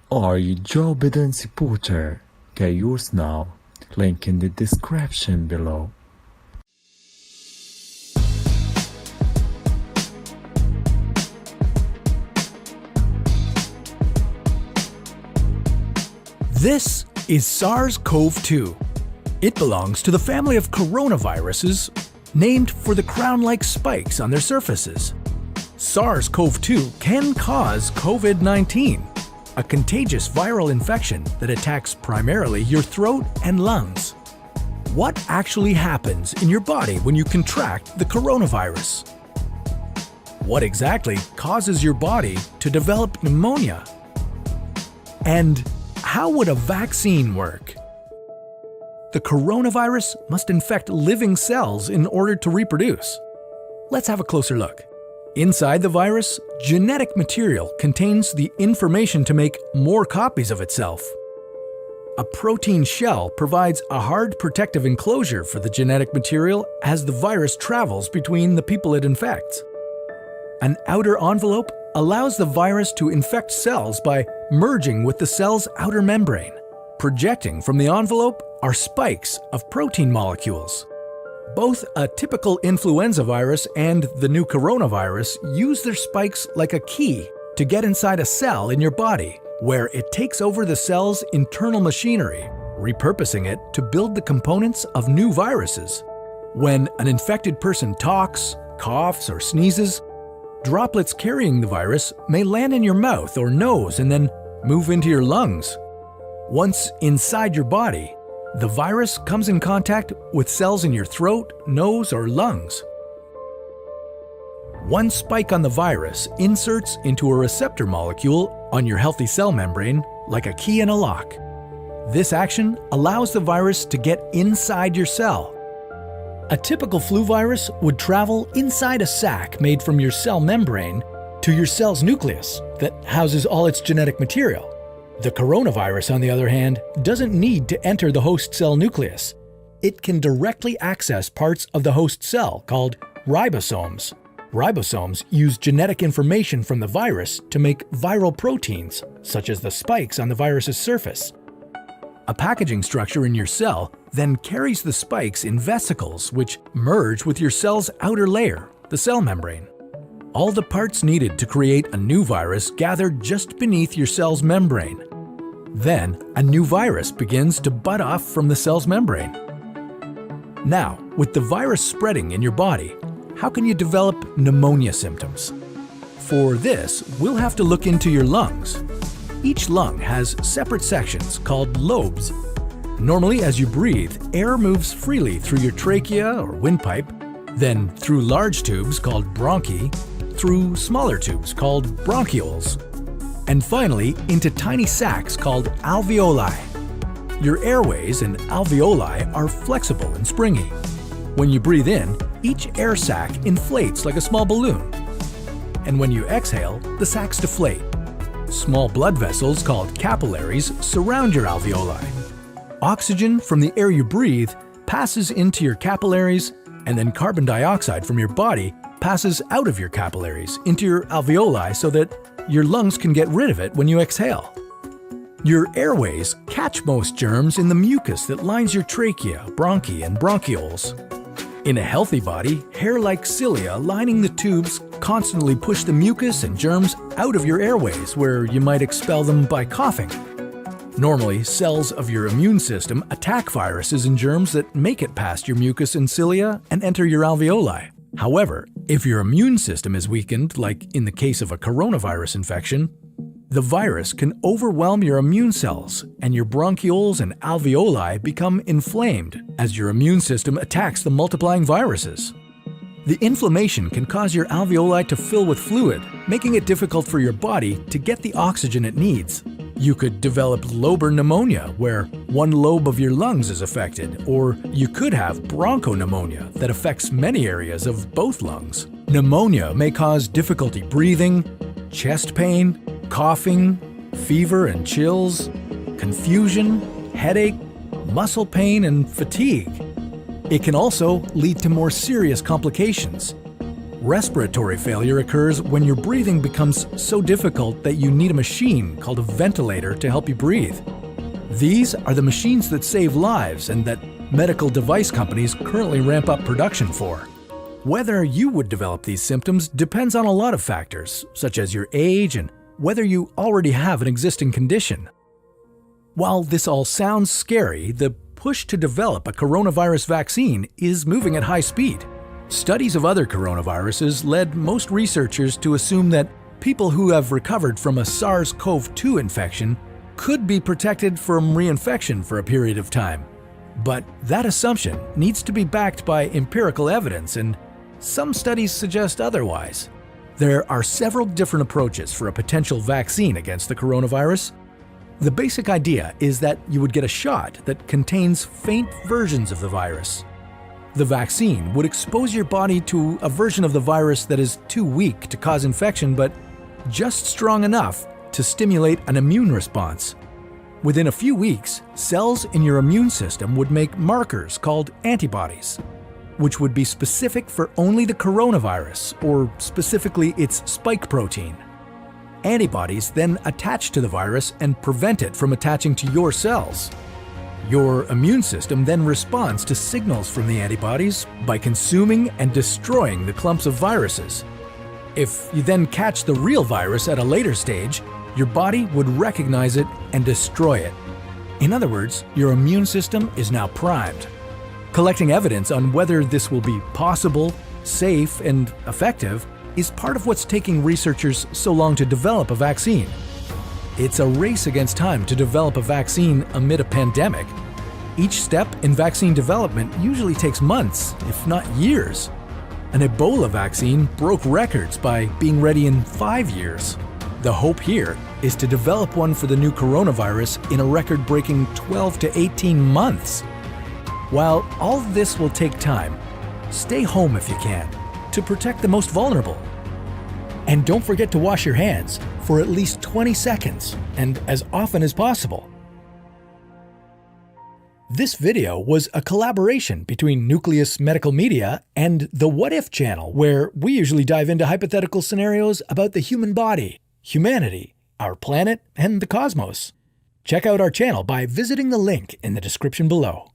Are you Joe Biden supporter? Get yours now. Link in the description below. This is SARS-CoV-2. It belongs to the family of coronaviruses named for the crown-like spikes on their surfaces. SARS-CoV-2 can cause COVID-19, a contagious viral infection that attacks primarily your throat and lungs. What actually happens in your body when you contract the coronavirus? What exactly causes your body to develop pneumonia? And how would a vaccine work? The coronavirus must infect living cells in order to reproduce. Let's have a closer look. Inside the virus, genetic material contains the information to make more copies of itself. A protein shell provides a hard protective enclosure for the genetic material as the virus travels between the people it infects. An outer envelope allows the virus to infect cells by merging with the cell's outer membrane. Projecting from the envelope are spikes of protein molecules. Both a typical influenza virus and the new coronavirus use their spikes like a key to get inside a cell in your body, where it takes over the cell's internal machinery, repurposing it to build the components of new viruses. When an infected person talks, coughs, or sneezes, droplets carrying the virus may land in your mouth or nose and then move into your lungs. Once inside your body, the virus comes in contact with cells in your throat, nose, or lungs. One spike on the virus inserts into a receptor molecule on your healthy cell membrane like a key in a lock. This action allows the virus to get inside your cell. A typical flu virus would travel inside a sac made from your cell membrane to your cell's nucleus that houses all its genetic material. The coronavirus, on the other hand, doesn't need to enter the host cell nucleus. It can directly access parts of the host cell called ribosomes. Ribosomes use genetic information from the virus to make viral proteins, such as the spikes on the virus's surface. A packaging structure in your cell then carries the spikes in vesicles which merge with your cell's outer layer, the cell membrane. All the parts needed to create a new virus gather just beneath your cell's membrane. Then, a new virus begins to bud off from the cell's membrane. Now, with the virus spreading in your body, how can you develop pneumonia symptoms? For this, we'll have to look into your lungs. Each lung has separate sections called lobes. Normally, as you breathe, air moves freely through your trachea or windpipe, then through large tubes called bronchi, through smaller tubes called bronchioles, and finally into tiny sacs called alveoli. Your airways and alveoli are flexible and springy. When you breathe in, each air sac inflates like a small balloon. And when you exhale, the sacs deflate. Small blood vessels called capillaries surround your alveoli. Oxygen from the air you breathe passes into your capillaries, and then carbon dioxide from your body passes out of your capillaries into your alveoli so that your lungs can get rid of it when you exhale. Your airways catch most germs in the mucus that lines your trachea, bronchi, and bronchioles. In a healthy body, hair-like cilia lining the tubes constantly push the mucus and germs out of your airways, where you might expel them by coughing. Normally, cells of your immune system attack viruses and germs that make it past your mucus and cilia and enter your alveoli. However, if your immune system is weakened, like in the case of a coronavirus infection, the virus can overwhelm your immune cells and your bronchioles and alveoli become inflamed as your immune system attacks the multiplying viruses. The inflammation can cause your alveoli to fill with fluid, making it difficult for your body to get the oxygen it needs. You could develop lobar pneumonia, where one lobe of your lungs is affected, or you could have bronchopneumonia that affects many areas of both lungs. Pneumonia may cause difficulty breathing, chest pain, coughing, fever and chills, confusion, headache, muscle pain, and fatigue. It can also lead to more serious complications. Respiratory failure occurs when your breathing becomes so difficult that you need a machine called a ventilator to help you breathe. These are the machines that save lives and that medical device companies currently ramp up production for. Whether you would develop these symptoms depends on a lot of factors, such as your age and whether you already have an existing condition. While this all sounds scary, the push to develop a coronavirus vaccine is moving at high speed. Studies of other coronaviruses led most researchers to assume that people who have recovered from a SARS-CoV-2 infection could be protected from reinfection for a period of time. But that assumption needs to be backed by empirical evidence, and some studies suggest otherwise. There are several different approaches for a potential vaccine against the coronavirus. The basic idea is that you would get a shot that contains faint versions of the virus. The vaccine would expose your body to a version of the virus that is too weak to cause infection, but just strong enough to stimulate an immune response. Within a few weeks, cells in your immune system would make markers called antibodies, which would be specific for only the coronavirus, or specifically its spike protein. Antibodies then attach to the virus and prevent it from attaching to your cells. Your immune system then responds to signals from the antibodies by consuming and destroying the clumps of viruses. If you then catch the real virus at a later stage, your body would recognize it and destroy it. In other words, your immune system is now primed. Collecting evidence on whether this will be possible, safe, and effective is part of what's taking researchers so long to develop a vaccine. It's a race against time to develop a vaccine amid a pandemic. Each step in vaccine development usually takes months, if not years. An Ebola vaccine broke records by being ready in 5 years. The hope here is to develop one for the new coronavirus in a record-breaking 12 to 18 months. While all this will take time, stay home if you can, to protect the most vulnerable. And don't forget to wash your hands for at least 20 seconds and as often as possible. This video was a collaboration between Nucleus Medical Media and the What If channel, where we usually dive into hypothetical scenarios about the human body, humanity, our planet, and the cosmos. Check out our channel by visiting the link in the description below.